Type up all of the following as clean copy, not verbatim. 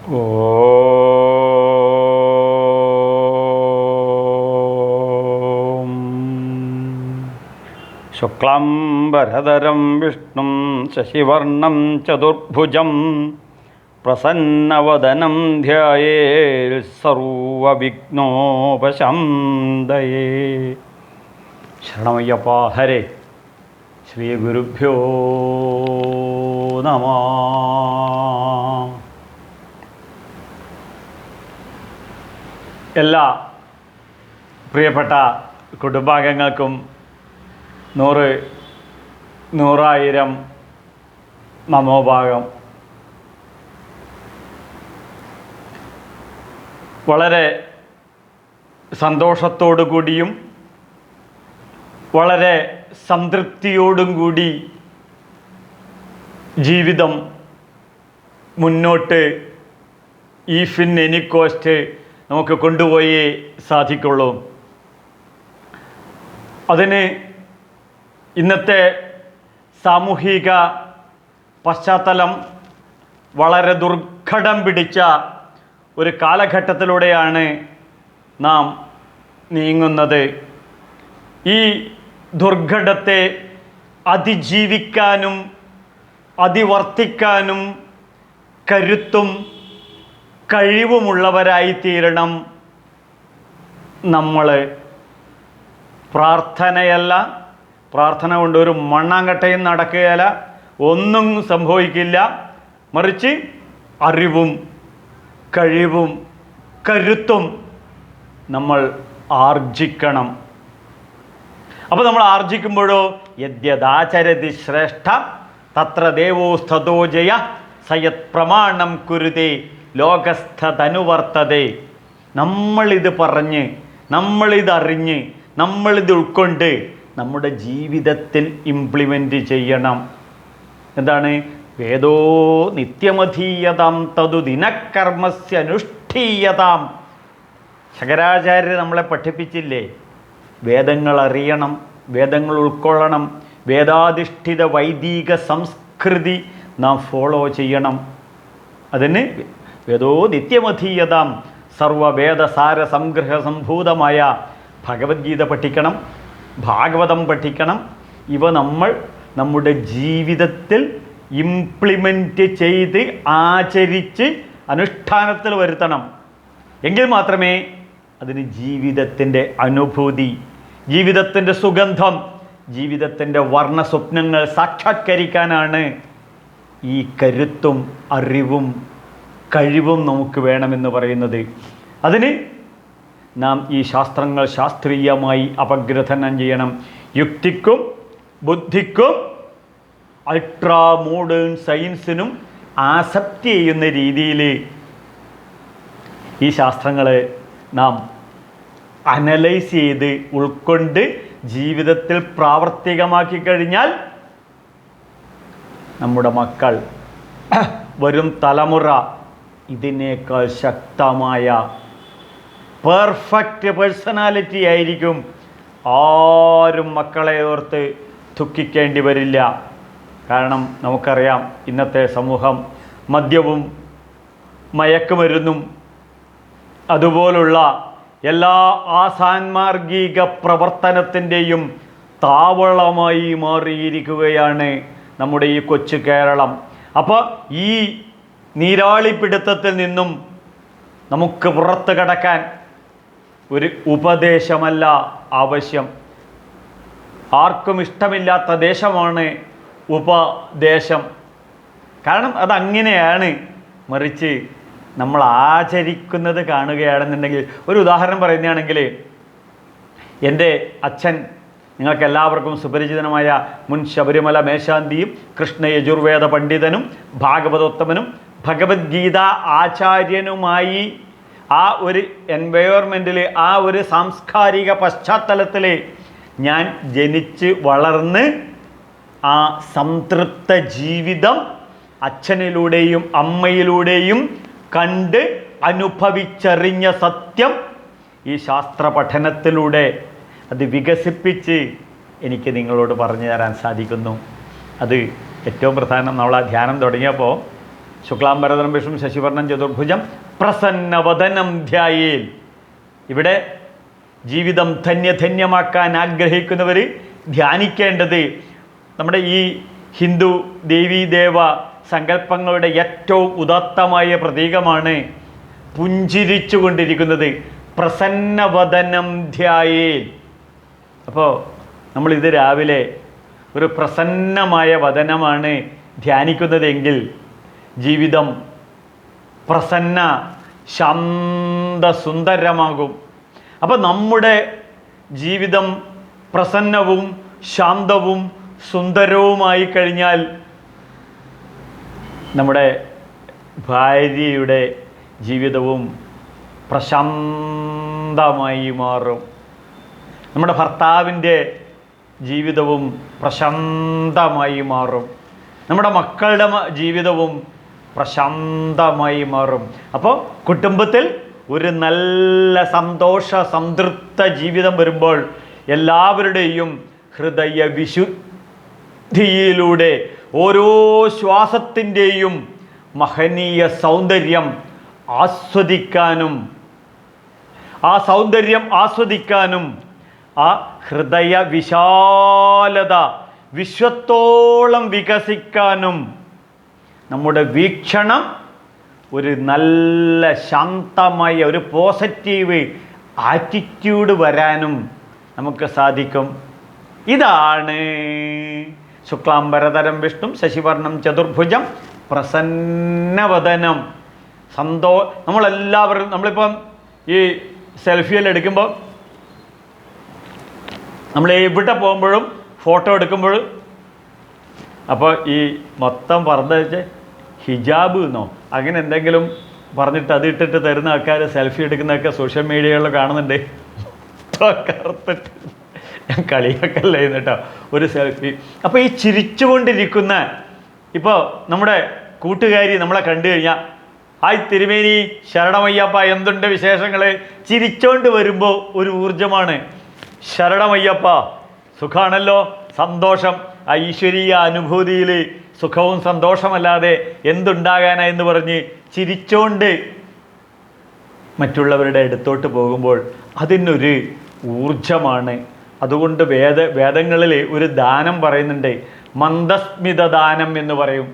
ഓം ശുക്ലാംബരധരം വിഷ്ണും ശശിവർണം ചതുർഭുജം പ്രസന്നവദനം ധ്യായേൽ സർവവിഘ്നോപശാന്തയേ. ശരണമയ്യപ്പ. ഹരേ. ശ്രീ ഗുരുഭ്യോ നമഃ. എല്ലാ പ്രിയപ്പെട്ട കുടുംബാംഗങ്ങൾക്കും നൂറായിരം നമോഭാഗം. വളരെ സന്തോഷത്തോടു കൂടിയും വളരെ സംതൃപ്തിയോടും കൂടി ജീവിതം മുന്നോട്ട് ഈഫ് ഇൻ എനി കോസ്റ്റ് നമുക്ക് കൊണ്ടുപോയേ സാധിക്കുള്ളൂ. അതിന് ഇന്നത്തെ സാമൂഹിക പശ്ചാത്തലം വളരെ ദുർഘടം പിടിച്ച ഒരു കാലഘട്ടത്തിലൂടെയാണ് നാം നീങ്ങുന്നത്. ഈ ദുർഘടത്തെ അതിജീവിക്കാനും അതിവർത്തിക്കാനും കരുത്തും കഴിവുമുള്ളവരായിത്തീരണം നമ്മൾ. പ്രാർത്ഥന കൊണ്ട് ഒരു മണ്ണാങ്കട്ടയും നടക്കുകയില്ല, ഒന്നും സംഭവിക്കില്ല. മറിച്ച് അറിവും കഴിവും കരുത്തും നമ്മൾ ആർജിക്കണം. അപ്പോൾ നമ്മൾ ആർജിക്കുമ്പോഴോ യദ്യദാചരതി ശ്രേഷ്ഠ തത്ര ദേവോസ്തോ ജയ സയത് പ്രമാണം കുരുതേ ലോകസ്ഥതനുവർത്തതേ. നമ്മളിത് പറഞ്ഞ്, നമ്മളിതറിഞ്ഞ്, നമ്മളിത് ഉൾക്കൊണ്ട് നമ്മുടെ ജീവിതത്തിൽ ഇംപ്ലിമെൻ്റ് ചെയ്യണം. എന്താണ്? വേദോ നിത്യമധീയതാം തതു ദിനകർമ്മസ്യ അനുഷ്ഠീയതാം. ശങ്കരാചാര്യർ നമ്മളെ പഠിപ്പിച്ചില്ലേ? വേദങ്ങൾ അറിയണം, വേദങ്ങൾ ഉൾക്കൊള്ളണം, വേദാധിഷ്ഠിത വൈദിക സംസ്കൃതി നാം ഫോളോ ചെയ്യണം. അതിന് വേദോ നിത്യമധീയതാം സർവവേദസാര സംഗ്രഹ സംഭൂതമായ ഭഗവത്ഗീത പഠിക്കണം, ഭാഗവതം പഠിക്കണം. ഇവ നമ്മൾ നമ്മുടെ ജീവിതത്തിൽ ഇംപ്ലിമെൻ്റ് ചെയ്ത് ആചരിച്ച് അനുഷ്ഠാനത്തിൽ വരുത്തണം. എങ്കിൽ മാത്രമേ അതിന് ജീവിതത്തിൻ്റെ അനുഭൂതി, ജീവിതത്തിൻ്റെ സുഗന്ധം, ജീവിതത്തിൻ്റെ വർണ്ണ സ്വപ്നങ്ങൾ സാക്ഷാത്കരിക്കാനാണ് ഈ കരുത്തും അറിവും കഴിവും നമുക്ക് വേണമെന്ന് പറയുന്നത്. അതിന് നാം ഈ ശാസ്ത്രങ്ങൾ ശാസ്ത്രീയമായി അപഗ്രഥനം ചെയ്യണം. യുക്തിക്കും ബുദ്ധിക്കും അൾട്രാ മോഡേൺ സയൻസിനും ആസക്തി ചെയ്യുന്ന രീതിയിൽ ഈ ശാസ്ത്രങ്ങളെ നാം അനലൈസ് ചെയ്ത് ഉൾക്കൊണ്ട് ജീവിതത്തിൽ പ്രാവർത്തികമാക്കി കഴിഞ്ഞാൽ നമ്മുടെ മക്കൾ, വരും തലമുറ ഇതിനേക്കാൾ ശക്തമായ പെർഫെക്റ്റ് പേഴ്സണാലിറ്റി ആയിരിക്കും. ആരും മക്കളെ ഓർത്ത് ദുഃഖിക്കേണ്ടി വരില്ല. കാരണം നമുക്കറിയാം, ഇന്നത്തെ സമൂഹം മദ്യവും മയക്കുമരുന്നും അതുപോലുള്ള എല്ലാ ആസാൻമാർഗിക പ്രവർത്തനത്തിൻ്റെയും താവളമായി മാറിയിരിക്കുകയാണ് നമ്മുടെ ഈ കൊച്ചു കേരളം. അപ്പോൾ ഈ നീരാളിപ്പിടുത്തത്തിൽ നിന്നും നമുക്ക് പുറത്ത് കടക്കാൻ ഒരു ഉപദേശമല്ല ആവശ്യം. ആർക്കും ഇഷ്ടമില്ലാത്ത ദേശമാണ് ഉപദേശം. കാരണം അതങ്ങനെയാണ്. മറിച്ച് നമ്മൾ ആചരിക്കുന്നത് കാണുകയാണെന്നുണ്ടെങ്കിൽ, ഒരു ഉദാഹരണം പറയുകയാണെങ്കിൽ, എൻ്റെ അച്ഛൻ, നിങ്ങൾക്ക് എല്ലാവർക്കും സുപരിചിതനമായ മുൻ ശബരിമല മേശാന്തിയും കൃഷ്ണ യജുർവേദ പണ്ഡിതനും ഭാഗവതോത്തമനും ഭഗവത്ഗീത ആചാര്യനുമായി ആ ഒരു എൻവയോൺമെൻറ്റിൽ, ആ ഒരു സാംസ്കാരിക പശ്ചാത്തലത്തിൽ ഞാൻ ജനിച്ച് വളർന്ന് ആ സംതൃപ്ത ജീവിതം അച്ഛനിലൂടെയും അമ്മയിലൂടെയും കണ്ട് അനുഭവിച്ചറിഞ്ഞ സത്യം ഈ ശാസ്ത്ര പഠനത്തിലൂടെ അത് വികസിപ്പിച്ച് എനിക്ക് നിങ്ങളോട് പറഞ്ഞു തരാൻ സാധിക്കുന്നു. അത് ഏറ്റവും പ്രധാനം. നമ്മൾ ആ ധ്യാനം തുടങ്ങിയപ്പോൾ ശുക്ലാംബരധരം വിഷ്ണു ശശിവർണം ചതുർഭുജം പ്രസന്നവദനം ധ്യായേൽ. ഇവിടെ ജീവിതം ധന്യധന്യമാക്കാൻ ആഗ്രഹിക്കുന്നവർ ധ്യാനിക്കേണ്ടത് നമ്മുടെ ഈ ഹിന്ദു ദേവീദേവ സങ്കല്പങ്ങളുടെ ഏറ്റവും ഉദാത്തമായ പ്രതീകമാണ് പുഞ്ചിരിച്ചു കൊണ്ടിരിക്കുന്നത്, പ്രസന്നവദനം ധ്യായേൽ. അപ്പോൾ നമ്മളിത് രാവിലെ ഒരു പ്രസന്നമായ വദനമാണ് ധ്യാനിക്കുന്നതെങ്കിൽ ജീവിതം പ്രസന്ന ശാന്തസുന്ദരമാകും. അപ്പോൾ നമ്മുടെ ജീവിതം പ്രസന്നവും ശാന്തവും സുന്ദരവുമായി കഴിഞ്ഞാൽ നമ്മുടെ ഭാര്യയുടെ ജീവിതവും പ്രശാന്തമായി മാറും. നമ്മുടെ ഭർത്താവിൻ്റെ ജീവിതവും പ്രശാന്തമായി മാറും. നമ്മുടെ മക്കളുടെ ജീവിതവും പ്രശാന്തമായി മാറും. അപ്പോൾ കുടുംബത്തിൽ ഒരു നല്ല സന്തോഷ സംതൃപ്ത ജീവിതം വരുമ്പോൾ എല്ലാവരുടെയും ഹൃദയ വിശുദ്ധിയിലൂടെ ഓരോ ശ്വാസത്തിൻ്റെയും മഹനീയ സൗന്ദര്യം ആസ്വദിക്കാനും ആ ഹൃദയ വിശാലത വിശ്വത്തോളം വികസിക്കാനും നമ്മുടെ വീക്ഷണം ഒരു നല്ല ശാന്തമായ ഒരു പോസിറ്റീവ് ആറ്റിറ്റ്യൂഡ് വരാനും നമുക്ക് സാധിക്കും. ഇതാണ് ശുക്ലാംബരധരം വിഷ്ണു ശശിവർണം ചതുർഭുജം പ്രസന്നവദനം. നമ്മളെല്ലാവരും നമ്മളിപ്പം ഈ സെൽഫിയെല്ലാം എടുക്കുമ്പോൾ നമ്മൾ എവിടെ പോകുമ്പോഴും ഫോട്ടോ എടുക്കുമ്പോഴും അപ്പോൾ ഈ മൊത്തം പറഞ്ഞ ഹിജാബ് എന്നോ അങ്ങനെ എന്തെങ്കിലും പറഞ്ഞിട്ട് അത് ഇട്ടിട്ട് തരുന്ന ആൾക്കാർ സെൽഫി എടുക്കുന്നതൊക്കെ സോഷ്യൽ മീഡിയകളിൽ കാണുന്നുണ്ട്. കറുത്തിട്ട് ഞാൻ കളിയാക്കല്ലേ കേട്ടോ ഒരു സെൽഫി. അപ്പോൾ ഈ ചിരിച്ചുകൊണ്ടിരിക്കുന്ന ഇപ്പോൾ നമ്മുടെ കൂട്ടുകാരി നമ്മളെ കണ്ടു കഴിഞ്ഞാൽ ഹായ് തിരുമേനി ശരണമയ്യപ്പ എന്തുണ്ട് വിശേഷങ്ങൾ, ചിരിച്ചോണ്ട് വരുമ്പോൾ ഒരു ഊർജമാണ്. ശരണമയ്യപ്പ സുഖാണല്ലോ, സന്തോഷം. ആ ഈശ്വരീയ അനുഭൂതിയിൽ സുഖവും സന്തോഷമല്ലാതെ എന്തുണ്ടാകാനാ എന്ന് പറഞ്ഞ് ചിരിച്ചോണ്ട് മറ്റുള്ളവരുടെ അടുത്തോട്ട് പോകുമ്പോൾ അതിനൊരു ഊർജമാണ്. അതുകൊണ്ട് വേദങ്ങളിൽ ഒരു ദാനം പറയുന്നുണ്ട്, മന്ദസ്മിത ദാനം എന്ന് പറയും.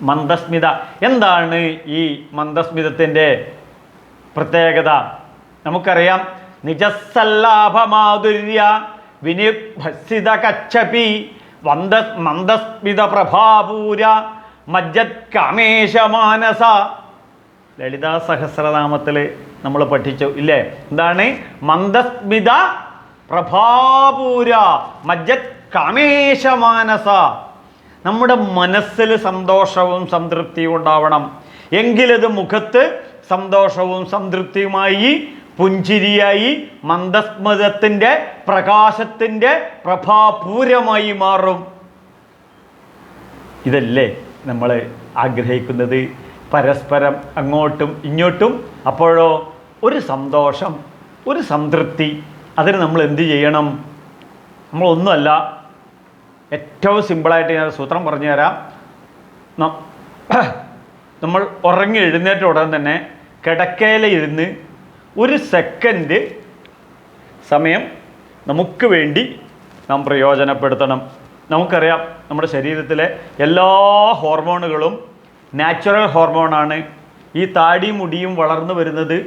മന്ദസ്മിത എന്താണ്? ഈ മന്ദസ്മിതത്തിൻ്റെ പ്രത്യേകത നമുക്കറിയാം. നിജസല്ലാഭമാധുര്യ വിനിഭസിത കച്ചപി മന്ദസ്മിത പ്രഭാപൂര മജ്ജത് കാമേശമാനസ. ലളിതാ സഹസ്രനാമത്തിൽ നമ്മൾ പഠിച്ചു ഇല്ലേ? എന്താണ്? മന്ദസ്മിത പ്രഭാപൂര മജ്ജത് കാമേശമാനസ. നമ്മുടെ മനസ്സിൽ സന്തോഷവും സംതൃപ്തിയും ഉണ്ടാവണം. എങ്കിലത് മുഖത്ത് സന്തോഷവും സംതൃപ്തിയുമായി പുഞ്ചിരിയായി മന്ദസ്മിതത്തിൻ്റെ പ്രകാശത്തിൻ്റെ പ്രഭാപൂരമായി മാറും. ഇതല്ലേ നമ്മൾ ആഗ്രഹിക്കുന്നത്, പരസ്പരം അങ്ങോട്ടും ഇങ്ങോട്ടും. അപ്പോഴോ ഒരു സന്തോഷം, ഒരു സംതൃപ്തി. അതിന് നമ്മൾ എന്ത് ചെയ്യണം? നമ്മളൊന്നുമല്ല, ഏറ്റവും സിമ്പിളായിട്ട് ഞാൻ സൂത്രം പറഞ്ഞു തരാം. നമ്മൾ ഉറങ്ങി എഴുന്നേറ്റ ഉടൻ തന്നെ കിടക്കയിലിരുന്ന് ഒരു സെക്കൻഡ് സമയം നമുക്ക് വേണ്ടി നാം പ്രയോജനപ്പെടുത്തണം. നമുക്കറിയാം നമ്മുടെ ശരീരത്തിലെ എല്ലാ ഹോർമോണുകളും നാച്ചുറൽ ഹോർമോണാണ്. ഈ താടി മുടിയും വളർന്നു വരുന്നത്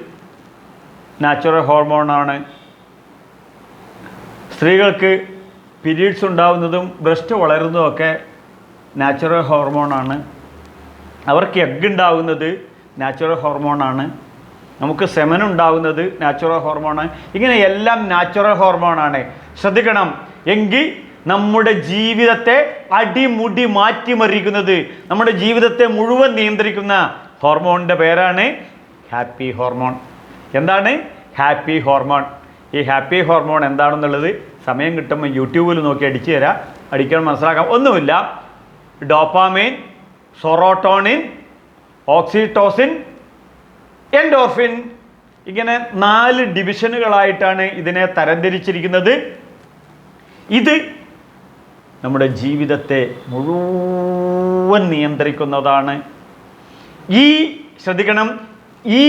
നാച്ചുറൽ ഹോർമോണാണ്. സ്ത്രീകൾക്ക് പീരീഡ്സ് ഉണ്ടാവുന്നതും ബ്രസ്റ്റ് വളരുന്നതുമൊക്കെ നാച്ചുറൽ ഹോർമോണാണ്. അവർക്ക് എഗ്ഗ് ഉണ്ടാവുന്നത് നാച്ചുറൽ ഹോർമോണാണ്. നമുക്ക് സെമൻ ഉണ്ടാവുന്നത് നാച്ചുറൽ ഹോർമോണാണ്. ഇങ്ങനെ എല്ലാം നാച്ചുറൽ ഹോർമോണാണ്. ശ്രദ്ധിക്കണം. എങ്കിൽ നമ്മുടെ ജീവിതത്തെ അടിമുടി മാറ്റിമറിക്കുന്നത്, നമ്മുടെ ജീവിതത്തെ മുഴുവൻ നിയന്ത്രിക്കുന്ന ഹോർമോണിൻ്റെ പേരാണ് ഹാപ്പി ഹോർമോൺ. എന്താണ് ഹാപ്പി ഹോർമോൺ? ഈ ഹാപ്പി ഹോർമോൺ എന്താണെന്നുള്ളത് സമയം കിട്ടുമ്പോൾ യൂട്യൂബിൽ നോക്കി അടിച്ചു തരാം. അടിക്കാൻ മനസ്സിലാക്കാം. ഒന്നുമില്ല. ഡോപ്പാമൈൻ, സെറോട്ടോണിൻ, ഓക്സിറ്റോസിൻ, എൻഡോർഫിൻ, ഇങ്ങനെ 4 ഡിവിഷനുകളായിട്ടാണ് ഇതിനെ തരംതിരിച്ചിരിക്കുന്നത്. ഇത് നമ്മുടെ ജീവിതത്തെ മുഴുവൻ നിയന്ത്രിക്കുന്നതാണ്. ഈ ശ്രദ്ധിക്കണം, ഈ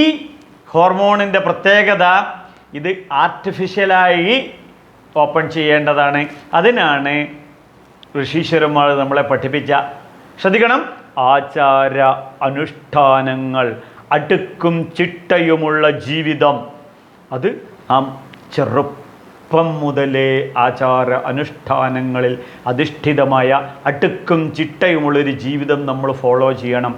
ഹോർമോണിൻ്റെ പ്രത്യേകത ഇത് ആർട്ടിഫിഷ്യലായി ഓപ്പൺ ചെയ്യേണ്ടതാണ്. അതിനാണ് ഋഷീശ്വരന്മാർ നമ്മളെ പഠിപ്പിച്ച, ശ്രദ്ധിക്കണം, ആചാര അനുഷ്ഠാനങ്ങൾ, അടുക്കും ചിട്ടയുമുള്ള ജീവിതം. അത് നാം ചെറുപ്പം മുതലേ ആചാര അനുഷ്ഠാനങ്ങളിൽ അധിഷ്ഠിതമായ അടുക്കും ചിട്ടയുമുള്ളൊരു ജീവിതം നമ്മൾ ഫോളോ ചെയ്യണം.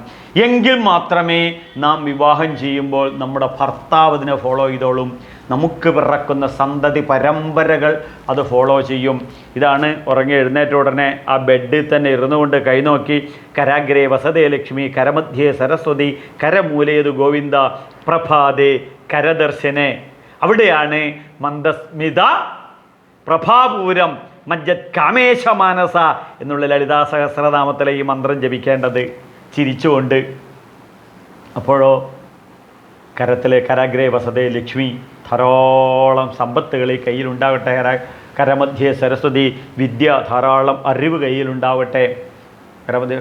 എങ്കിൽ മാത്രമേ നാം വിവാഹം ചെയ്യുമ്പോൾ നമ്മുടെ ഭർത്താവ് അതിനെ ഫോളോ ചെയ്തോളും. നമുക്ക് പിറക്കുന്ന സന്തതി പരമ്പരകൾ അത് ഫോളോ ചെയ്യും. ഇതാണ് ഉറങ്ങി എഴുന്നേറ്റ ഉടനെ ആ ബെഡിൽ തന്നെ ഇരുന്നു കൊണ്ട് കൈനോക്കി കരാഗ്രേ വസതേ ലക്ഷ്മി, കരമധ്യേ സരസ്വതി, കരമൂലേതു ഗോവിന്ദ, പ്രഭാതേ കരദർശനെ. അവിടെയാണ് മന്ദസ്മിത പ്രഭാപൂരം മജ്ജത് കാമേശ മാനസ എന്നുള്ള ലളിതാ സഹസ്രനാമത്തിലെ ഈ മന്ത്രം ജപിക്കേണ്ടത് ചിരിച്ചുകൊണ്ട്. അപ്പോഴോ കരത്തിലെ കരാഗ്രേ വസതേ ലക്ഷ്മി, ധാരാളം സമ്പത്തുകൾ ഈ കയ്യിലുണ്ടാകട്ടെ. കരമധ്യേ സരസ്വതി, വിദ്യ, ധാരാളം അറിവ് കയ്യിലുണ്ടാവട്ടെ.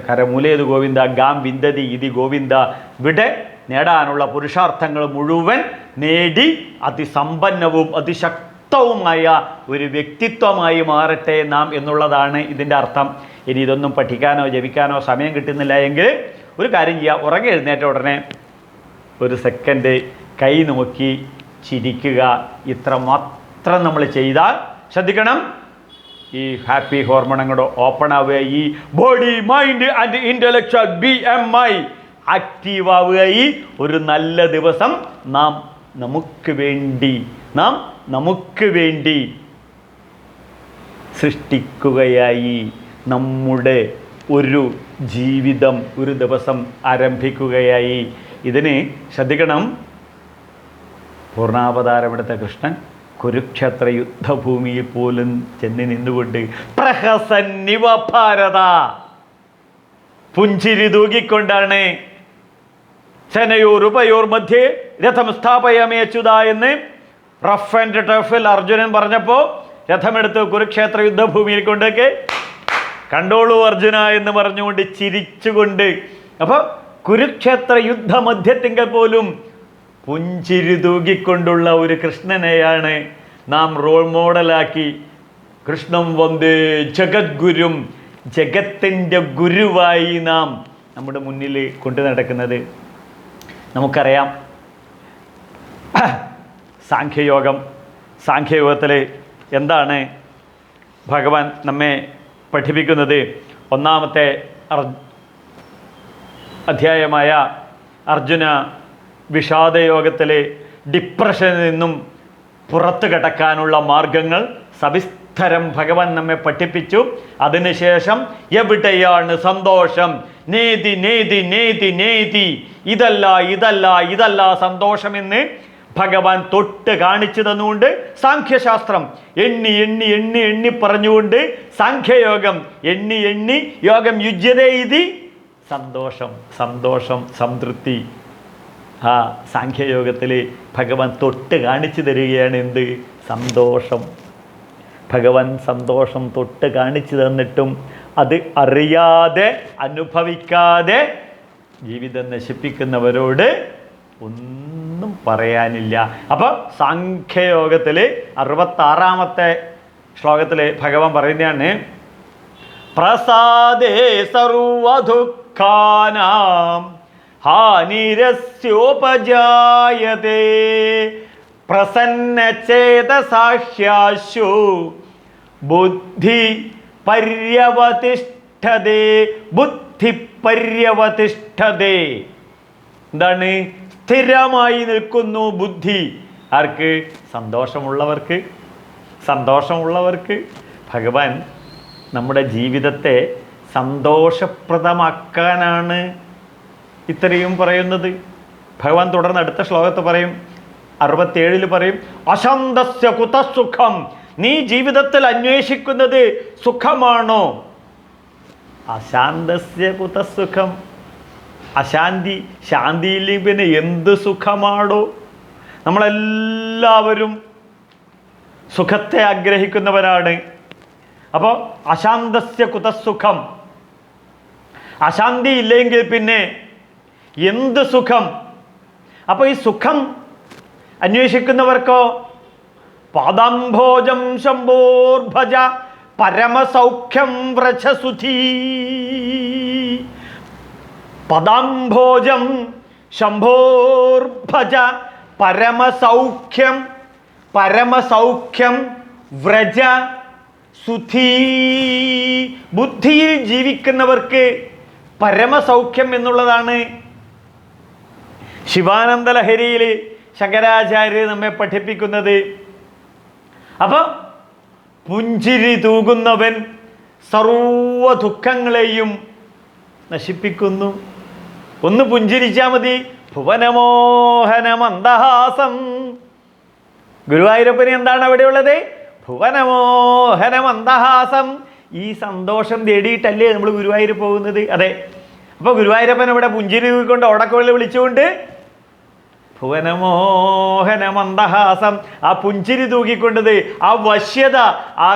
കരമൂലേതു ഗോവിന്ദ, ഗാം വിന്ദതി ഇതി ഗോവിന്ദ. ഇവിടെ നേടാനുള്ള പുരുഷാർത്ഥങ്ങൾ മുഴുവൻ നേടി അതിസമ്പന്നവും അതിശക്തവുമായ ഒരു വ്യക്തിത്വമായി മാറട്ടെ നാം എന്നുള്ളതാണ് ഇതിൻ്റെ അർത്ഥം. ഇനി ഇതൊന്നും പഠിക്കാനോ ജപിക്കാനോ സമയം കിട്ടുന്നില്ല എങ്കിൽ ഒരു കാര്യം ചെയ്യുക, ഉറങ്ങി എഴുന്നേറ്റ ഉടനെ ഒരു സെക്കൻഡ് കൈ നോക്കി ചിരിക്കുക. ഇത്ര മാത്രം നമ്മൾ ചെയ്താൽ, ശ്രദ്ധിക്കണം, ഈ ഹാപ്പി ഹോർമോണുകളോ ഓപ്പൺ ആവുക, ഈ body mind and intellectual BMI active ആവുകയായി ഒരു നല്ല ദിവസം നാം നമുക്ക് വേണ്ടി സൃഷ്ടിക്കുകയായി, നമ്മുടെ ഒരു ജീവിതം ഒരു ദിവസം ആരംഭിക്കുകയായി. ഇതിന് ശ്രദ്ധിക്കണം, പൂർണ്ണാവതാരമെടുത്ത കൃഷ്ണൻ കുരുക്ഷേത്ര യുദ്ധഭൂമിയിൽ പോലും ചെന്ന് നിന്നുകൊണ്ട് പ്രഹസന്നിവ ഭാരത, പുഞ്ചിരി തൂകിക്കൊണ്ടാണ് സേനയോരുപയോർ മധ്യേ രഥം സ്ഥാപയമേച്ചുത എന്ന് റഫ് ആൻഡ് ടഫിൽ അർജുനൻ പറഞ്ഞപ്പോൾ രഥമെടുത്ത് കുരുക്ഷേത്ര യുദ്ധഭൂമിയിൽ കൊണ്ടൊക്കെ കണ്ടോളൂ അർജുന എന്ന് പറഞ്ഞുകൊണ്ട് ചിരിച്ചുകൊണ്ട്. അപ്പോൾ കുരുക്ഷേത്ര യുദ്ധമധ്യത്തിങ്കൽ പോലും പുഞ്ചിരി തൂകിക്കൊണ്ടുള്ള ഒരു കൃഷ്ണനെയാണ് നാം റോൾ മോഡലാക്കി കൃഷ്ണം വന്ദേ ജഗദ്ഗുരും, ജഗത്തിൻ്റെ ഗുരുവായി നാം നമ്മുടെ മുന്നിൽ കൊണ്ടു നടക്കുന്നത്. നമുക്കറിയാം സാഖ്യയോഗത്തിൽ എന്താണ് ഭഗവാൻ നമ്മെ പഠിപ്പിക്കുന്നത്. ഒന്നാമത്തെ അധ്യായമായ അർജുന വിഷാദയോഗത്തിലെ ഡിപ്രഷനിൽ നിന്നും പുറത്തു കടക്കാനുള്ള മാർഗങ്ങൾ സവിസ്തരം ഭഗവാൻ നമ്മെ പഠിപ്പിച്ചു. അതിനുശേഷം എവിടെയാണ് സന്തോഷം, നേതി നേതി നേതി നേതി, ഇതല്ല സന്തോഷമെന്ന് ഭഗവാൻ തൊട്ട് കാണിച്ചു തന്നുകൊണ്ട് സാഖ്യശാസ്ത്രം എണ്ണി എണ്ണി എണ്ണി എണ്ണി പറഞ്ഞുകൊണ്ട് സാഖ്യയോഗം എണ്ണി എണ്ണി യോഗം യുജ്യതേ ഇതി സന്തോഷം സംതൃപ്തി. ആ സാഖ്യയോഗത്തിൽ ഭഗവാൻ തൊട്ട് കാണിച്ചു തരികയാണ് എന്ത്? സന്തോഷം. ഭഗവാൻ സന്തോഷം തൊട്ട് കാണിച്ചു തന്നിട്ടും അത് അറിയാതെ അനുഭവിക്കാതെ ജീവിതം നശിപ്പിക്കുന്നവരോട് ഒന്നും പറയാനില്ല. അപ്പോൾ സാഖ്യയോഗത്തിൽ 66-ാമത്തെ ശ്ലോകത്തിൽ ഭഗവാൻ പറയുന്നതാണ്, പ്രസാദേ സർവദുഃഖാനാം ഹാനിരസ്യോപജായതേ പ്രസന്നചേതസാഹ്യാശു ബുദ്ധി പര്യവതിഷ്ഠതേ. എന്താണ്? സ്ഥിരമായി നിൽക്കുന്നു ബുദ്ധി. ആർക്ക്? സന്തോഷമുള്ളവർക്ക്. ഭഗവാൻ നമ്മുടെ ജീവിതത്തെ സന്തോഷപ്രദമാക്കാനാണ് ഇത്രയും പറയുന്നത്. ഭഗവാൻ തുടർന്ന് അടുത്ത ശ്ലോകത്ത് പറയും, 67 പറയും, അശാന്തസ്യ കുതസുഖം. നീ ജീവിതത്തിൽ അന്വേഷിക്കുന്നത് സുഖമാണോ? അശാന്തസ്യ കുതസുഖം. അശാന്തി, ശാന്തിയില്ലെങ്കിൽ പിന്നെ എന്ത് സുഖമാണോ? നമ്മളെല്ലാവരും സുഖത്തെ ആഗ്രഹിക്കുന്നവരാണ്. അപ്പോൾ അശാന്തസ്യ കുതസുഖം. അശാന്തി ഇല്ലെങ്കിൽ പിന്നെ എന്ത് സുഖം! അപ്പോൾ ഈ സുഖം അന്വേഷിക്കുന്നവർക്കോ പാദാംഭോജം ശംഭോർഭജ പരമസൗഖ്യം വ്രജസുധീ. പദാംഭോജം ശംഭോർഭജ പരമസൗഖ്യം, പരമസൗഖ്യം വ്രജ സുധീ. ബുദ്ധിയിൽ ജീവിക്കുന്നവർക്ക് പരമസൗഖ്യം എന്നുള്ളതാണ് ശിവാനന്ദ ലഹരിയിൽ ശങ്കരാചാര്യർ നമ്മെ പഠിപ്പിക്കുന്നത്. അപ്പം പുഞ്ചിരി തൂകുന്നവൻ സർവ ദുഃഖങ്ങളെയും നശിപ്പിക്കുന്നു. ഒന്ന് പുഞ്ചിരിച്ചാൽ മതി. ഭുവനമോഹന മന്ദഹാസം. ഗുരുവായൂരപ്പന് എന്താണ് അവിടെയുള്ളത്? ഭുവനമോഹന മന്ദഹാസം. ഈ സന്തോഷം തേടിയിട്ടല്ലേ നമ്മൾ ഗുരുവായൂർ പോകുന്നത്? അതെ. അപ്പോൾ ഗുരുവായൂരപ്പൻ അവിടെ പുഞ്ചിരി തൂക്കിക്കൊണ്ട് ഓടക്കോളിൽ വിളിച്ചുകൊണ്ട് ഭുവനമോഹന മന്ദഹാസം. ആ പുഞ്ചിരി തൂക്കിക്കൊണ്ടത്, ആ വശ്യത, ആ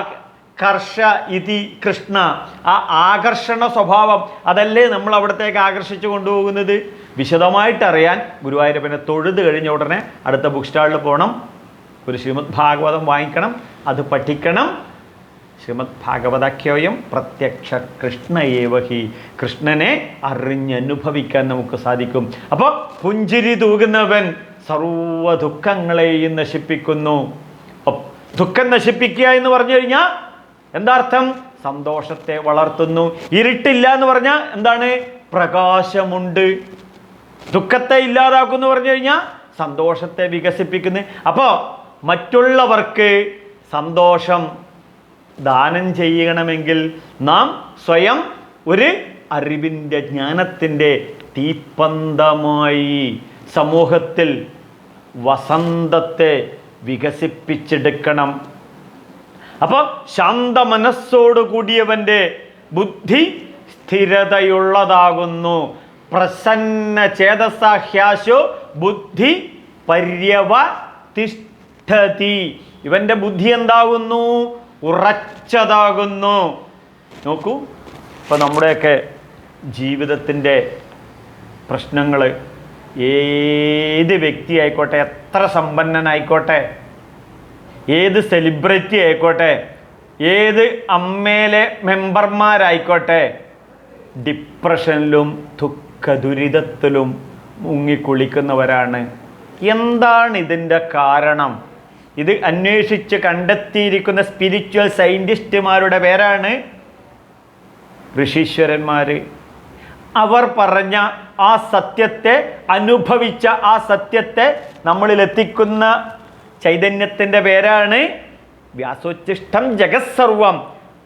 കർഷ ഇതി കൃഷ്ണ, ആ ആകർഷണ സ്വഭാവം, അതല്ലേ നമ്മൾ അവിടത്തേക്ക് ആകർഷിച്ചു കൊണ്ടുപോകുന്നത്. വിശദമായിട്ടറിയാൻ ഗുരുവായൂരപ്പനെ തൊഴുത് കഴിഞ്ഞ ഉടനെ അടുത്ത ബുക്ക് സ്റ്റാളിൽ പോകണം, ഒരു ശ്രീമദ് ഭാഗവതം വാങ്ങിക്കണം, അത് പഠിക്കണം. ശ്രീമദ് ഭാഗവതാഖ്യോയം പ്രത്യക്ഷ കൃഷ്ണ ഏവഹി. കൃഷ്ണനെ അറിഞ്ഞനുഭവിക്കാൻ നമുക്ക് സാധിക്കും. അപ്പോൾ പുഞ്ചിരി തൂകുന്നവൻ സർവ ദുഃഖങ്ങളെയും നശിപ്പിക്കുന്നു. ദുഃഖം നശിപ്പിക്കുക എന്ന് പറഞ്ഞു കഴിഞ്ഞാൽ എന്താർത്ഥം? സന്തോഷത്തെ വളർത്തുന്നു. ഇരുട്ടില്ല എന്ന് പറഞ്ഞാൽ എന്താണ്? പ്രകാശമുണ്ട്. ദുഃഖത്തെ ഇല്ലാതാക്കുന്നു പറഞ്ഞു കഴിഞ്ഞാൽ സന്തോഷത്തെ വികസിപ്പിക്കുന്നു. അപ്പോൾ മറ്റുള്ളവർക്ക് സന്തോഷം ദാനം ചെയ്യണമെങ്കിൽ നാം സ്വയം ഒരു അറിവിൻ്റെ, ജ്ഞാനത്തിൻ്റെ തീപ്പന്തമായി സമൂഹത്തിൽ വസന്തത്തെ വികസിപ്പിച്ചെടുക്കണം. അപ്പോൾ ശാന്ത മനസ്സോടു കൂടിയവൻ്റെ ബുദ്ധി സ്ഥിരതയുള്ളതാകുന്നു. പ്രസന്ന ചേതസാഹ്യാശോ ബുദ്ധി പര്യവതിഷ്ഠതി. ഇവൻ്റെ ബുദ്ധി എന്താകുന്നു? ഉറച്ചതാകുന്നു. നോക്കൂ, ഇപ്പോൾ നമ്മുടെയൊക്കെ ജീവിതത്തിൻ്റെ പ്രശ്നങ്ങൾ, ഏത് വ്യക്തി ആയിക്കോട്ടെ, എത്ര സമ്പന്നനായിക്കോട്ടെ, ഏത് സെലിബ്രിറ്റി ആയിക്കോട്ടെ, ഏത് അമ്മയിലെ മെമ്പർമാരായിക്കോട്ടെ, ഡിപ്രഷനിലും ദുഃഖദുരിതത്തിലും മുങ്ങിക്കുളിക്കുന്നവരാണ്. എന്താണ് ഇതിൻ്റെ കാരണം? ഇത് അന്വേഷിച്ച് കണ്ടെത്തിയിരിക്കുന്ന സ്പിരിച്വൽ സയൻറ്റിസ്റ്റുമാരുടെ പേരാണ് ഋഷീശ്വരന്മാർ. അവർ പറഞ്ഞ ആ സത്യത്തെ, അനുഭവിച്ച ആ സത്യത്തെ നമ്മളിലെത്തിക്കുന്ന ചൈതന്യത്തിൻ്റെ പേരാണ് വ്യാസോച്ഛിഷ്ടം ജഗത്സർവം.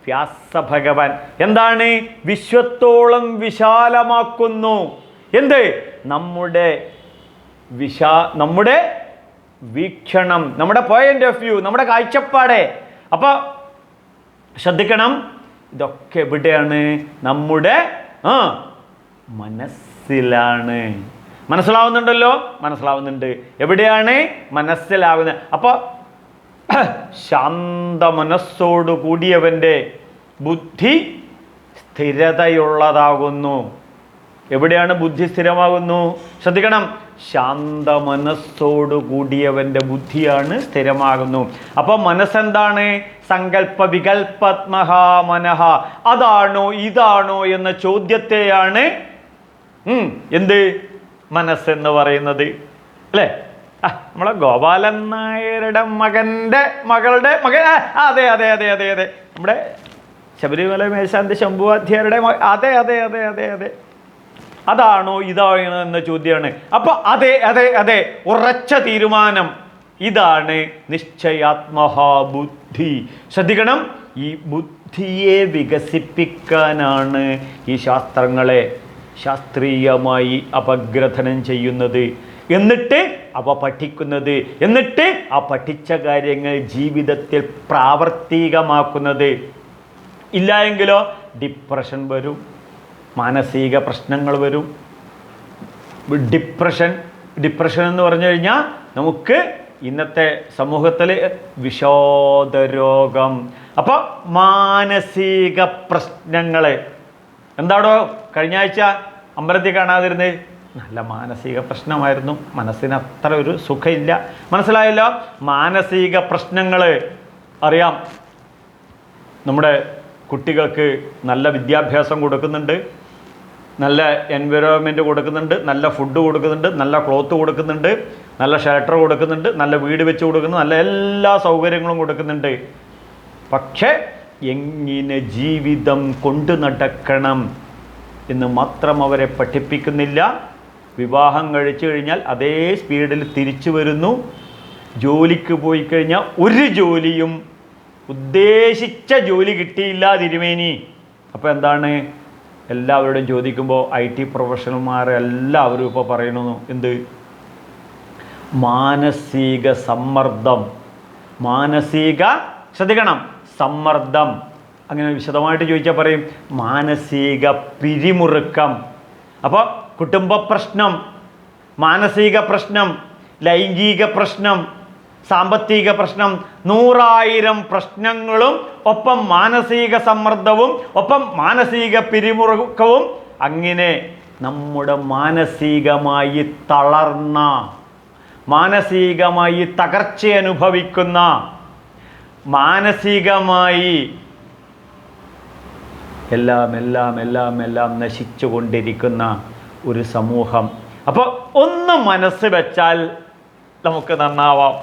വ്യാസഭഗവാൻ എന്താണ്? വിശ്വത്തോളം വിശാലമാക്കുന്നു. എന്ത്? നമ്മുടെ വീക്ഷണം, നമ്മുടെ പോയിന്റ് ഓഫ് വ്യൂ, നമ്മുടെ കാഴ്ചപ്പാട്. അപ്പോൾ ശ്രദ്ധിക്കണം, ഇതൊക്കെ എവിടെയാണ്? നമ്മുടെ മനസ്സിലാണ്. മനസ്സിലാവുന്നുണ്ടല്ലോ? മനസ്സിലാവുന്നുണ്ട്. എവിടെയാണ്? മനസ്സിലാവുന്നത്. അപ്പോൾ ശാന്ത മനസ്സോടു കൂടിയവൻ്റെ ബുദ്ധി സ്ഥിരതയുള്ളതാകുന്നു. എവിടെയാണ് ബുദ്ധി സ്ഥിരമാകുന്നു? ശ്രദ്ധിക്കണം, ശാന്ത മനസ്സോടു കൂടിയവൻ്റെ ബുദ്ധിയാണ് സ്ഥിരമാകുന്നു. അപ്പോൾ മനസ്സെന്താണ്? സങ്കല്പ വികൽപത്മഹാ മനഃ. അതാണോ ഇതാണോ എന്ന ചോദ്യത്തെയാണ് എന്ത് മനസ്സെന്ന് പറയുന്നത്, അല്ലേ? നമ്മളെ ഗോപാലൻ നായരുടെ മകളുടെ മകൻ. അതെ അതെ അതെ അതെ അതെ നമ്മുടെ ശബരിമല മേശാന്തി ശംഭുവാധ്യാരുടെ അതെ അതെ അതെ അതെ അതെ അതാണോ ഇതാണോ എന്ന ചോദ്യമാണ്. അപ്പോൾ അതെ അതെ അതെ, ഉറച്ച തീരുമാനം. ഇതാണ് നിശ്ചയാത്മഹാബുദ്ധി. ശ്രദ്ധിക്കണം, ഈ ബുദ്ധിയെ വികസിപ്പിക്കാനാണ് ഈ ശാസ്ത്രങ്ങളെ ശാസ്ത്രീയമായി അപഗ്രഥനം ചെയ്യുന്നത്, എന്നിട്ട് അവ പഠിക്കുന്നത്, എന്നിട്ട് ആ പഠിച്ച കാര്യങ്ങൾ ജീവിതത്തിൽ പ്രാവർത്തികമാക്കുന്നത്. ഇല്ല എങ്കിലോ ഡിപ്രഷൻ വരും, മാനസിക പ്രശ്നങ്ങൾ വരും. ഡിപ്രഷൻ എന്ന് പറഞ്ഞു കഴിഞ്ഞാൽ നമുക്ക് ഇന്നത്തെ സമൂഹത്തിൽ വിഷാദരോഗം. അപ്പോൾ മാനസിക പ്രശ്നങ്ങൾ എന്താണോ കഴിഞ്ഞ ആഴ്ച അമ്പലത്തിൽ കാണാതിരുന്നത്? നല്ല മാനസിക പ്രശ്നമായിരുന്നു. മനസ്സിന് അത്ര ഒരു സുഖമില്ല. മനസ്സിലായല്ലോ? മാനസിക പ്രശ്നങ്ങൾ അറിയാം. നമ്മുടെ കുട്ടികൾക്ക് നല്ല വിദ്യാഭ്യാസം കൊടുക്കുന്നുണ്ട്, നല്ല എൻവയറോൺമെൻറ്റ് കൊടുക്കുന്നുണ്ട്, നല്ല ഫുഡ് കൊടുക്കുന്നുണ്ട്, നല്ല ക്ലോത്ത് കൊടുക്കുന്നുണ്ട്, നല്ല ഷെൽട്ടർ കൊടുക്കുന്നുണ്ട്, നല്ല വീട് വെച്ച് കൊടുക്കുന്നു, നല്ല എല്ലാ സൗകര്യങ്ങളും കൊടുക്കുന്നുണ്ട്. പക്ഷേ എങ്ങനെ ജീവിതം കൊണ്ടു നടക്കണം എന്ന് മാത്രം അവരെ പഠിപ്പിക്കുന്നില്ല. വിവാഹം കഴിച്ചു കഴിഞ്ഞാൽ അതേ സ്പീഡിൽ തിരിച്ചു വരുന്നു. ജോലിക്ക് പോയി കഴിഞ്ഞാൽ ഒരു ജോലിയും ഉദ്ദേശിച്ച ജോലി കിട്ടിയില്ല തിരുമേനി. അപ്പോൾ എന്താണ്? എല്ലാവരോടും ചോദിക്കുമ്പോൾ IT പ്രൊഫഷണൽമാർ എല്ലാവരും ഇപ്പോൾ പറയണു എന്ത്? മാനസിക സമ്മർദ്ദം, ശ്രദ്ധിക്കണം, സമ്മർദ്ദം. അങ്ങനെ വിശദമായിട്ട് ചോദിച്ചാൽ പറയും മാനസിക പിരിമുറുക്കം. അപ്പോൾ കുടുംബ പ്രശ്നം, മാനസിക പ്രശ്നം, ലൈംഗിക പ്രശ്നം, സാമ്പത്തിക പ്രശ്നം, 100,000 പ്രശ്നങ്ങളും ഒപ്പം മാനസിക സമ്മർദ്ദവും ഒപ്പം മാനസിക പിരിമുറുക്കവും. അങ്ങനെ നമ്മുടെ മാനസികമായി തളർന്ന, മാനസികമായി തകർച്ച അനുഭവിക്കുന്ന, മാനസികമായി എല്ലാം നശിച്ചുകൊണ്ടിരിക്കുന്ന ഒരു സമൂഹം. അപ്പോൾ ഒന്ന് മനസ്സ് വെച്ചാൽ നമുക്ക് നന്നാവാം.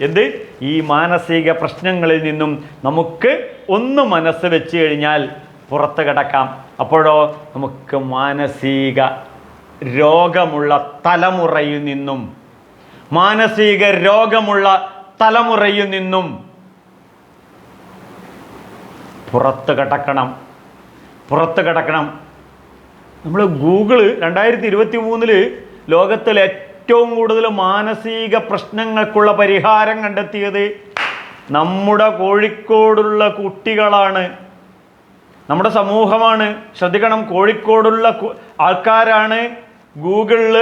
എന്ത്? ഈ മാനസിക പ്രശ്നങ്ങളിൽ നിന്നും നമുക്ക് ഒന്ന് മനസ്സ് വെച്ച് കഴിഞ്ഞാൽ പുറത്ത് കിടക്കാം. അപ്പോഴോ നമുക്ക് മാനസിക രോഗമുള്ള തലമുറയിൽ നിന്നും പുറത്ത് കിടക്കണം. നമ്മൾ ഗൂഗിള് 2023 ലോകത്തിലെ ഏറ്റവും കൂടുതൽ മാനസിക പ്രശ്നങ്ങൾക്കുള്ള പരിഹാരം കണ്ടെത്തിയത് നമ്മുടെ കോഴിക്കോടുള്ള കുട്ടികളാണ്, നമ്മുടെ സമൂഹമാണ്. ശ്രദ്ധിക്കണം, കോഴിക്കോടുള്ള ആൾക്കാരാണ് ഗൂഗിളിൽ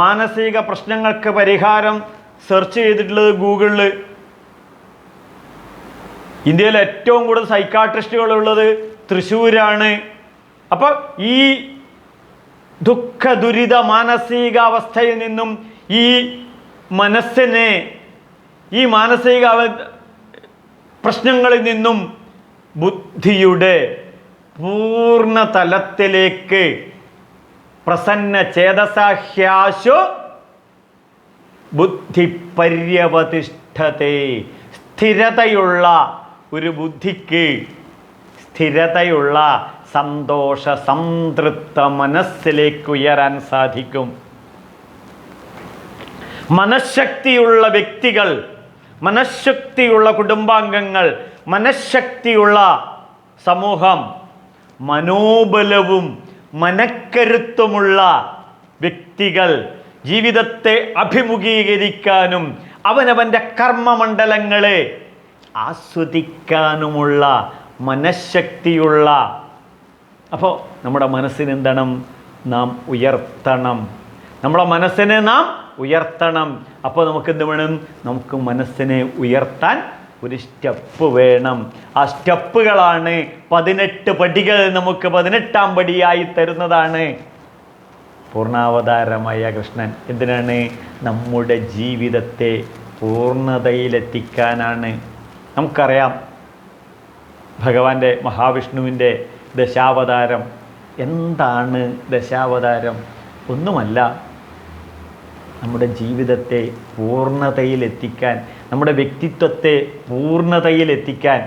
മാനസിക പ്രശ്നങ്ങൾക്ക് പരിഹാരം സെർച്ച് ചെയ്തിട്ടുള്ളത്. ഗൂഗിളിൽ ഇന്ത്യയിൽ ഏറ്റവും കൂടുതൽ സൈക്കാട്രിസ്റ്റുകളുള്ളത് തൃശ്ശൂരാണ്. അപ്പോൾ ഈ ദുഃഖ ദുരിത മാനസികാവസ്ഥയിൽ നിന്നും ഈ മനസ്സിനെ, ഈ മാനസിക പ്രശ്നങ്ങളിൽ നിന്നും ബുദ്ധിയുടെ പൂർണ്ണ തലത്തിലേക്ക് പ്രസന്ന ചേതസാഹ്യാശു ബുദ്ധി പര്യവതിഷ്ഠത്തെ, സ്ഥിരതയുള്ള ഒരു ബുദ്ധിക്ക്, സ്ഥിരതയുള്ള സന്തോഷ സംതൃപ്ത മനസ്സിലേക്ക് ഉയരാൻ സാധിക്കും. മനഃശക്തിയുള്ള വ്യക്തികൾ, മനഃശക്തിയുള്ള കുടുംബാംഗങ്ങൾ, മനഃശക്തിയുള്ള സമൂഹം, മനോബലവും മനക്കരുത്തുമുള്ള വ്യക്തികൾ ജീവിതത്തെ അഭിമുഖീകരിക്കാനും അവനവൻ്റെ കർമ്മമണ്ഡലങ്ങളെ ആസ്വദിക്കാനുമുള്ള മനഃശക്തിയുള്ള. അപ്പോൾ നമ്മുടെ മനസ്സിന് എന്താണ്? നാം ഉയർത്തണം. നമ്മുടെ മനസ്സിനെ നാം ഉയർത്തണം. അപ്പോൾ നമുക്ക് എന്ത് വേണം? നമുക്ക് മനസ്സിനെ ഉയർത്താൻ ഒരു സ്റ്റെപ്പ് വേണം. ആ സ്റ്റെപ്പുകളാണ് 18 പടികൾ. നമുക്ക് 18ാം പടിയായി തരുന്നതാണ് പൂർണ്ണാവതാരമായ കൃഷ്ണൻ. എന്തിനാണ്? നമ്മുടെ ജീവിതത്തെ പൂർണ്ണതയിലെത്തിക്കാനാണ്. നമുക്കറിയാം ഭഗവാന്റെ മഹാവിഷ്ണുവിൻ്റെ ദശാവതാരം. എന്താണ് ദശാവതാരം? ഒന്നുമല്ല, നമ്മുടെ ജീവിതത്തെ പൂർണ്ണതയിലെത്തിക്കാൻ, നമ്മുടെ വ്യക്തിത്വത്തെ പൂർണ്ണതയിലെത്തിക്കാൻ,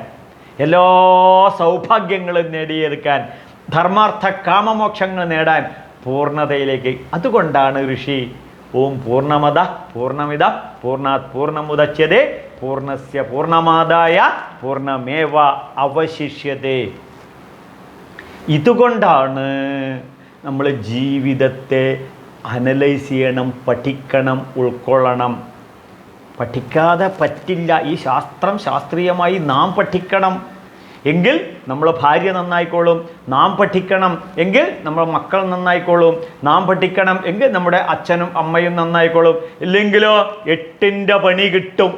എല്ലാ സൗഭാഗ്യങ്ങളും നേടിയെടുക്കാൻ, ധർമാർത്ഥ കാമമോക്ഷങ്ങൾ നേടാൻ, പൂർണ്ണതയിലേക്ക്. അതുകൊണ്ടാണ് ഋഷി ഓം പൂർണ്ണമദ പൂർണ്ണമിദ പൂർണ്ണാത് പൂർണ്ണമുദച്യതേ പൂർണ്ണസ്യ പൂർണ്ണമാദായ പൂർണ്ണമേവ അവശിഷ്യതേ. ഇതുകൊണ്ടാണ് നമ്മൾ ജീവിതത്തെ അനലൈസ് ചെയ്യണം, പഠിക്കണം, ഉൾക്കൊള്ളണം. പഠിക്കാതെ പറ്റില്ല. ഈ ശാസ്ത്രീയമായി നാം പഠിക്കണം എങ്കിൽ നമ്മുടെ ഭാര്യ നന്നായിക്കോളും. നാം പഠിക്കണം എങ്കിൽ നമ്മുടെ മക്കൾ നന്നായിക്കോളും. നാം പഠിക്കണം എങ്കിൽ നമ്മുടെ അച്ഛനും അമ്മയും നന്നായിക്കോളും. ഇല്ലെങ്കിലോ 8ന്റെ പണി കിട്ടും.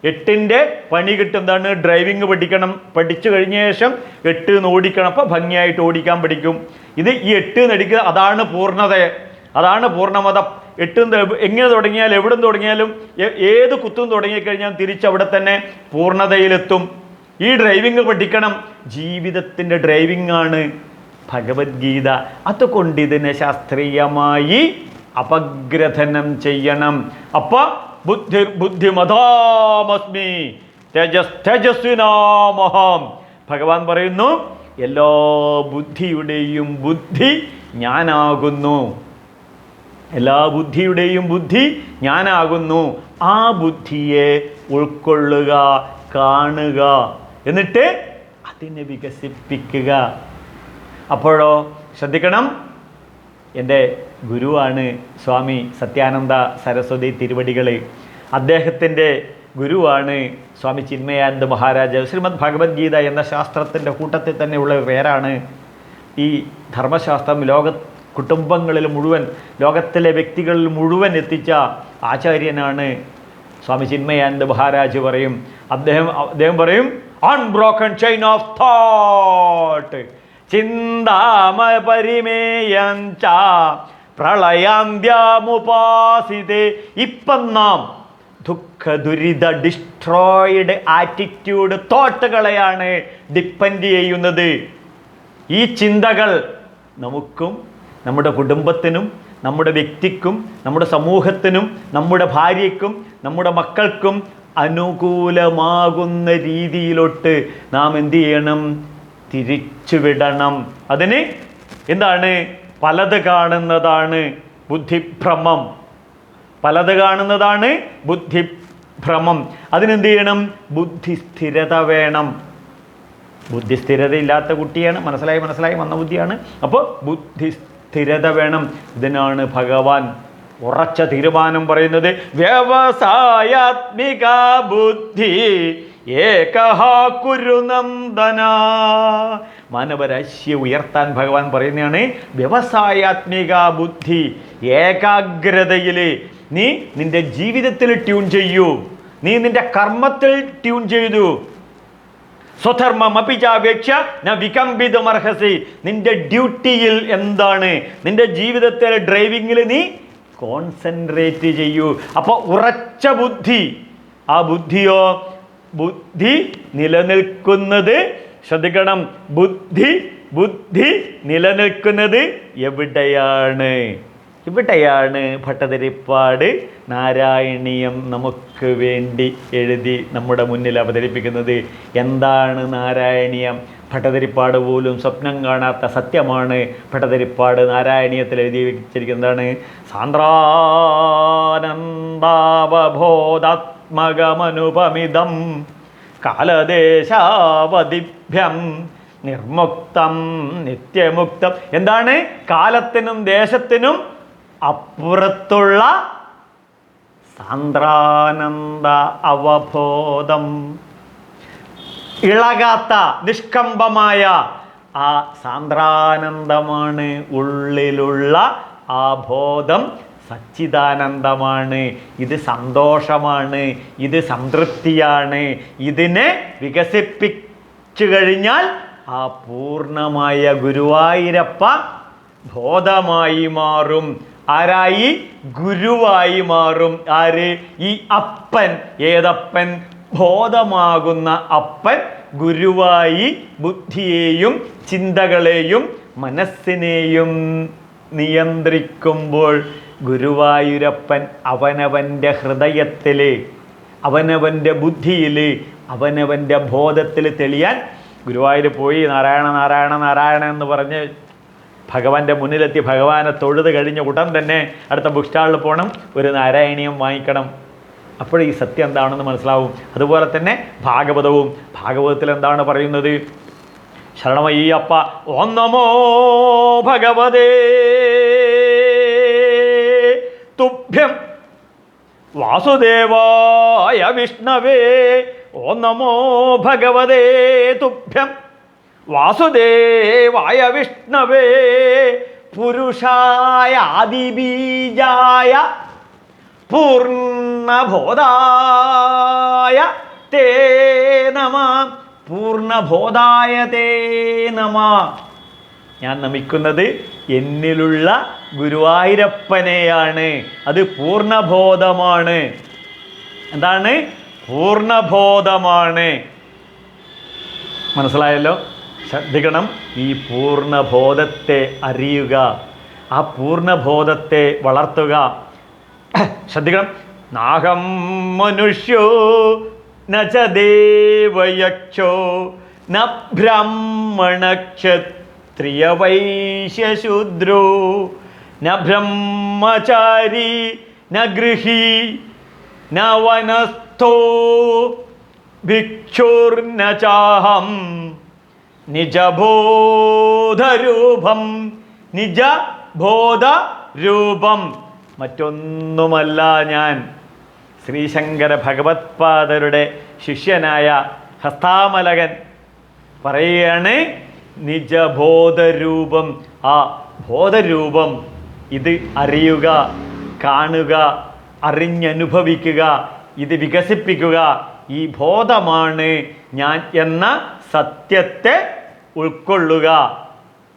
8ന്റെ പണി കിട്ടും. എന്താണ്? ഡ്രൈവിംഗ് പഠിക്കണം. പഠിച്ചു കഴിഞ്ഞ ശേഷം 8 ഓടിക്കണം. അപ്പോൾ ഭംഗിയായിട്ട് ഓടിക്കാൻ പഠിക്കും. ഇത് ഈ 8 അടിക്കുക, അതാണ് പൂർണ്ണത. അതാണ് പൂർണ്ണമതം. എങ്ങനെ തുടങ്ങിയാലും എവിടെ തുടങ്ങിയാലും ഏത് കുത്തും തുടങ്ങിക്കഴിഞ്ഞാൽ തിരിച്ചവിടെ തന്നെ പൂർണ്ണതയിലെത്തും. ഈ ഡ്രൈവിംഗ് പഠിക്കണം. ജീവിതത്തിൻ്റെ ഡ്രൈവിംഗ് ആണ് ഭഗവത്ഗീത. അതുകൊണ്ട് ഇതിനെ ശാസ്ത്രീയമായി അപഗ്രഥനം ചെയ്യണം. അപ്പോൾ ബുദ്ധിമതാമസ്മി തേജസ്വിനാമഹം. ഭഗവാൻ പറയുന്നു, എല്ലാ ബുദ്ധിയുടെയും ബുദ്ധി ഞാനാകുന്നു. എല്ലാ ബുദ്ധിയുടെയും ബുദ്ധി ഞാനാകുന്നു. ആ ബുദ്ധിയെ ഉൾക്കൊള്ളുക, കാണുക, എന്നിട്ട് അതിനെ വികസിപ്പിക്കുക. അപ്പോഴോ ശ്രദ്ധിക്കണം, എൻ്റെ ഗുരുവാണ് സ്വാമി സത്യാനന്ദ സരസ്വതി തിരുവടികൾ. അദ്ദേഹത്തിൻ്റെ ഗുരുവാണ് സ്വാമി ചിന്മയാനന്ദ മഹാരാജ്. ശ്രീമദ് ഭഗവത്ഗീത എന്ന ശാസ്ത്രത്തിൻ്റെ കൂട്ടത്തിൽ തന്നെയുള്ള പേരാണ്. ഈ ധർമ്മശാസ്ത്രം കുടുംബങ്ങളിൽ മുഴുവൻ, ലോകത്തിലെ വ്യക്തികളിൽ മുഴുവൻ എത്തിച്ച ആചാര്യനാണ് സ്വാമി ചിന്മയാനന്ദ മഹാരാജ്. അദ്ദേഹം പറയും, അൺബ്രോക്കൺ ചെയിൻ ഓഫ് തോട്ട് ചിന്താമപരിമേയഞ്ച പ്രളയാന്ത്യാമുപാസിതേ. ഇപ്പം നാം ദുഃഖ ദുരിത ഡിസ്ട്രോയിഡ് ആറ്റിറ്റ്യൂഡ് തോട്ടുകളെയാണ് ഡിപ്പെൻഡ് ചെയ്യുന്നത്. ഈ ചിന്തകൾ നമുക്കും നമ്മുടെ കുടുംബത്തിനും നമ്മുടെ വ്യക്തിക്കും നമ്മുടെ സമൂഹത്തിനും നമ്മുടെ ഭാര്യയ്ക്കും നമ്മുടെ മക്കൾക്കും അനുകൂലമാകുന്ന രീതിയിലോട്ട് നാം എന്ത് ചെയ്യണം? തിരിച്ചുവിടണം. അതിന് എന്താണ്? പലത് കാണുന്നതാണ് ബുദ്ധിഭ്രമം. പലത് കാണുന്നതാണ് ബുദ്ധിഭ്രമം. അതിനെന്ത് ചെയ്യണം? ബുദ്ധിസ്ഥിരത വേണം. ബുദ്ധിസ്ഥിരതയില്ലാത്ത കുട്ടിയാണ്. മനസ്സിലായി വന്ന ബുദ്ധിയാണ്. അപ്പോൾ ബുദ്ധിസ്ഥിരത വേണം. ഇതിനാണ് ഭഗവാൻ ഉറച്ച തീരുമാനം പറയുന്നത്. വ്യവസായാത്മിക ബുദ്ധി ഏകഹ കുരു നന്ദന. മാനവരാശിയെ ഉയർത്താൻ ഭഗവാൻ പറയുന്നതാണ് വ്യവസായാത്മിക ബുദ്ധി. ഏകാഗ്രതയിൽ നീ നിന്റെ ജീവിതത്തിൽ ട്യൂൺ ചെയ്യൂ. നീ നിന്റെ കർമ്മത്തിൽ ട്യൂൺ ചെയ്തു. സ്വധർമ്മം അപിചാപേക്ഷ ന വികമ്പിതമർഹസി. നിന്റെ ഡ്യൂട്ടിയിൽ എന്താണ്? നിന്റെ ജീവിതത്തിലെ ഡ്രൈവിങ്ങിൽ നീ കോൺസെൻട്രേറ്റ് ചെയ്യൂ. അപ്പോൾ ഉറച്ച ബുദ്ധി. ആ ബുദ്ധിയോ? ബുദ്ധി നിലനിൽക്കുന്നത്, ശ്രദ്ധിക്കണം, ബുദ്ധി നിലനിൽക്കുന്നത് എവിടെയാണ്? ഇവിടെയാണ് ഭട്ടതിരിപ്പാട് നാരായണീയം നമുക്ക് വേണ്ടി എഴുതി നമ്മുടെ മുന്നിൽ അവതരിപ്പിക്കുന്നത്. എന്താണ് നാരായണീയം? ഭട്ടതിരിപ്പാട് പോലും സ്വപ്നം കാണാത്ത സത്യമാണ് ഭട്ടതിരിപ്പാട് നാരായണീയത്തിൽ എഴുതി വെച്ചിരിക്കുന്നതാണ്. സാന്ദ്രാനന്ദാവബോധാത്മകമനുപമിതം കാലദേശാവധിഭ്യം നിർമുക്തം നിത്യമുക്തം. എന്താണ്? കാലത്തിനും ദേശത്തിനും അപ്പുറത്തുള്ള സാന്ദ്രാനന്ദ അവബോധം. ഇളകാത്ത നിഷ്കമ്പമായ ആ സാന്ദ്രാനന്ദമാണ് ഉള്ളിലുള്ള ആ ബോധം. സച്ചിദാനന്ദമാണ്. ഇത് സന്തോഷമാണ്. ഇത് സംതൃപ്തിയാണ്. ഇതിനെ വികസിപ്പിച്ചു കഴിഞ്ഞാൽ ആ പൂർണ്ണമായ ഗുരുവായൂരപ്പ ബോധമായി മാറും. ആരായി? ഗുരുവായി മാറും. ആര്? ഈ അപ്പൻ. ഏതപ്പൻ? ബോധമാകുന്ന അപ്പൻ ഗുരുവായി ബുദ്ധിയെയും ചിന്തകളെയും മനസ്സിനെയും നിയന്ത്രിക്കുമ്പോൾ ഗുരുവായൂരപ്പൻ അവനവൻ്റെ ഹൃദയത്തിൽ, അവനവൻ്റെ ബുദ്ധിയിൽ, അവനവൻ്റെ ബോധത്തിൽ തെളിയാൻ ഗുരുവായൂർ പോയി നാരായണ നാരായണ നാരായണ എന്ന് പറഞ്ഞ് ഭഗവാന്റെ മുന്നിലെത്തി ഭഗവാനെ തൊഴുത് കഴിഞ്ഞ ഉടൻ തന്നെ അടുത്ത ബുക്ക് സ്റ്റാളിൽ പോകണം, ഒരു നാരായണീയം വാങ്ങിക്കണം. അപ്പോൾ ഈ സത്യം എന്താണെന്ന് മനസ്സിലാവും. അതുപോലെ തന്നെ ഭാഗവതവും. ഭാഗവതത്തിൽ എന്താണ് പറയുന്നത്? ശരണമയ്യപ്പ ഓം നമോ ഭഗവതേ തുഭ്യം വാസുദേവായ വിഷ്ണവേ. ഓം നമോ ഭഗവതേ തുഭ്യം വാസുദേവായ വിഷ്ണവേ. പുരുഷായ ആദിബീജായ പൂർണ്ണബോധായ തേ നമഃ. പൂർണ്ണബോധായ തേ നമഃ. ഞാൻ നമിക്കുന്നത് എന്നിലുള്ള ഗുരുവായൂരപ്പനെയാണ്. അത് പൂർണ്ണബോധമാണ്. എന്താണ്? പൂർണ്ണബോധമാണ്. മനസ്സിലായല്ലോ? ശ്രദ്ധിക്കണം. ഈ പൂർണ്ണബോധത്തെ അറിയുക, ആ പൂർണ്ണബോധത്തെ വളർത്തുക. ശ്രദ്ധിക്കണം. നാഹം മനുഷ്യോ ന ച ദേവയക്ഷോ ന ബ്രാഹ്മണക്ഷത്രിയവൈശ്യശൂദ്രോ ന ബ്രഹ്മചാരി ന ഗൃഹീ ന വനസ്ഥോ ഭിക്ഷുർന ചാഹം നിജബോധരൂപം. നിജബോധരൂപം, മറ്റൊന്നുമല്ല ഞാൻ. ശ്രീശങ്കര ഭഗവത്പാദരുടെ ശിഷ്യനായ ഹസ്താമലകൻ പറയുകയാണ്, നിജബോധരൂപം. ആ ബോധരൂപം ഇത് അറിയുക, കാണുക, അറിഞ്ഞനുഭവിക്കുക, ഇത് വികസിപ്പിക്കുക. ഈ ബോധമാണ് ഞാൻ എന്ന സത്യത്തെ ഉൾക്കൊള്ളുക.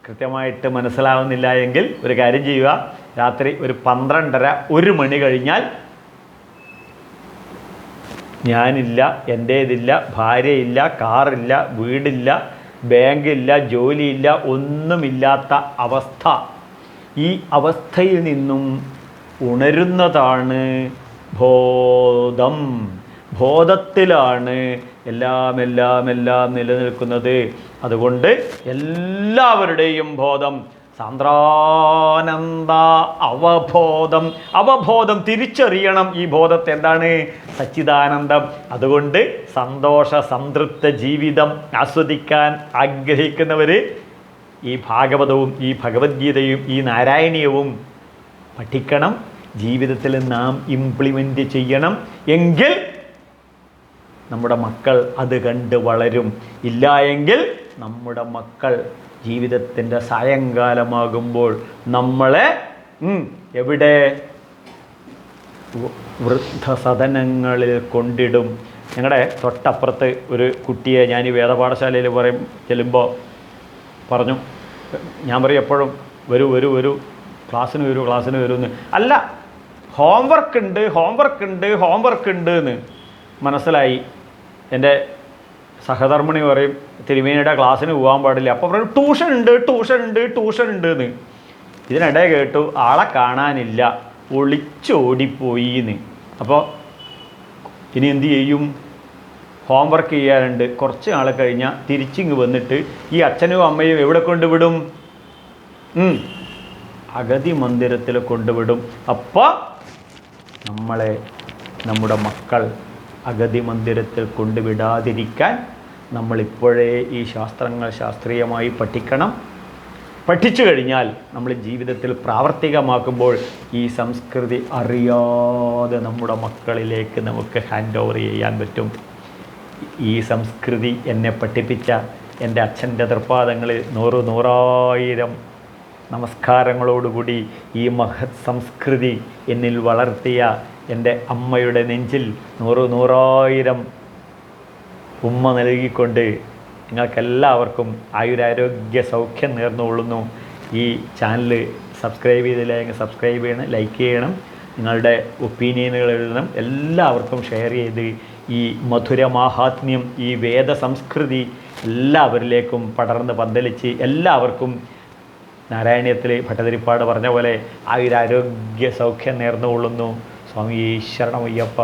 കൃത്യമായിട്ട് മനസ്സിലാവുന്നില്ല എങ്കിൽ ഒരു കാര്യം ചെയ്യുക. രാത്രി ഒരു 12:30 1 മണി കഴിഞ്ഞാൽ ഞാനില്ല, എൻ്റേതില്ല, ഭാര്യയില്ല, കാറില്ല, വീടില്ല, ബാങ്കില്ല, ജോലിയില്ല, ഒന്നുമില്ലാത്ത അവസ്ഥ. ഈ അവസ്ഥയിൽ നിന്നും ഉണരുന്നതാണ് ബോധം. ബോധത്തിലാണ് എല്ലാം നിലനിൽക്കുന്നത്. അതുകൊണ്ട് എല്ലാവരുടെയും ബോധം സാന്ദ്രാനന്ദ അവബോധം. അവബോധം തിരിച്ചറിയണം. ഈ ബോധത്തെ എന്താണ്? സച്ചിദാനന്ദം. അതുകൊണ്ട് സന്തോഷ സംതൃപ്ത ജീവിതം ആസ്വദിക്കാൻ ആഗ്രഹിക്കുന്നവർ ഈ ഭാഗവതവും ഈ ഭഗവത്ഗീതയും ഈ നാരായണീയവും പഠിക്കണം. ജീവിതത്തിൽ നാം ഇംപ്ലിമെൻ്റ് ചെയ്യണം. എങ്കിൽ നമ്മുടെ മക്കൾ അത് കണ്ട് വളരും. ഇല്ല എങ്കിൽ നമ്മുടെ മക്കൾ ജീവിതത്തിൻ്റെ സായങ്കാലമാകുമ്പോൾ നമ്മളെ എവിടെ? വൃദ്ധസദനങ്ങളിൽ കൊണ്ടിടും. ഞങ്ങളുടെ തൊട്ടപ്പുറത്ത് ഒരു കുട്ടിയെ ഞാൻ ഈ വേദപാഠശാലയിൽ ചെല്ലുമ്പോൾ പറഞ്ഞു, ഞാൻ പറയും എപ്പോഴും വരൂ ക്ലാസ്സിന് വരൂ എന്ന്. അല്ല, ഹോംവർക്ക് ഉണ്ട് എന്ന് മനസ്സിലായി. എൻ്റെ സഹധർമ്മിണി പറയും തിരുമേനിയുടെ ക്ലാസ്സിന് പോകാൻ പാടില്ല. അപ്പോൾ പറയും ട്യൂഷൻ ഉണ്ട് എന്ന്. ഇതിനിടെ കേട്ടു ആളെ കാണാനില്ല, ഒളിച്ചോടിപ്പോയി എന്ന്. അപ്പോൾ ഇനി എന്തു ചെയ്യും? ഹോംവർക്ക് ചെയ്യാനുണ്ട്. കുറച്ച് നാൾ കഴിഞ്ഞാൽ തിരിച്ചിങ്ങ് വന്നിട്ട് ഈ അച്ഛനും അമ്മയും എവിടെ കൊണ്ടുവിടും? അഗതി മന്ദിരത്തിൽ കൊണ്ടുവിടും. അപ്പോൾ നമ്മുടെ മക്കൾ അഗതി മന്ദിരത്തിൽ കൊണ്ടുവിടാതിരിക്കാൻ നമ്മളിപ്പോഴേ ഈ ശാസ്ത്രങ്ങൾ ശാസ്ത്രീയമായി പഠിക്കണം. പഠിച്ചു കഴിഞ്ഞാൽ നമ്മൾ ജീവിതത്തിൽ പ്രാവർത്തികമാക്കുമ്പോൾ ഈ സംസ്കൃതി അറിയാതെ നമ്മുടെ മക്കളിലേക്ക് നമുക്ക് ഹാൻഡ് ഓവർ ചെയ്യാൻ പറ്റും. ഈ സംസ്കൃതി എന്നെ പഠിപ്പിച്ച എൻ്റെ അച്ഛൻ്റെ തൃപ്പാദങ്ങളിൽ 100,000 നമസ്കാരങ്ങളോടുകൂടി ഈ മഹത് സംസ്കൃതി എന്നിൽ വളർത്തിയ എൻ്റെ അമ്മയുടെ നെഞ്ചിൽ 100,000 ഉമ്മ നൽകിക്കൊണ്ട് നിങ്ങൾക്കെല്ലാവർക്കും ആയുരാരോഗ്യ സൗഖ്യം നേർന്നുകൊള്ളുന്നു. ഈ ചാനൽ സബ്സ്ക്രൈബ് ചെയ്തില്ലെങ്കിൽ സബ്സ്ക്രൈബ് ചെയ്യണം, ലൈക്ക് ചെയ്യണം, നിങ്ങളുടെ ഒപ്പീനിയനുകൾ എഴുതണം. എല്ലാവർക്കും ഷെയർ ചെയ്ത് ഈ മധുരമാഹാത്മ്യം, ഈ വേദ സംസ്കൃതി എല്ലാവരിലേക്കും പടർന്ന് പന്തലിച്ച് എല്ലാവർക്കും നാരായണീയത്തിൽ ഭട്ടതിരിപ്പാട് പറഞ്ഞ പോലെ ആയുരാരോഗ്യ സൗഖ്യം നേർന്നുകൊള്ളുന്നു. സ്വാമി ശരണമയ്യപ്പ.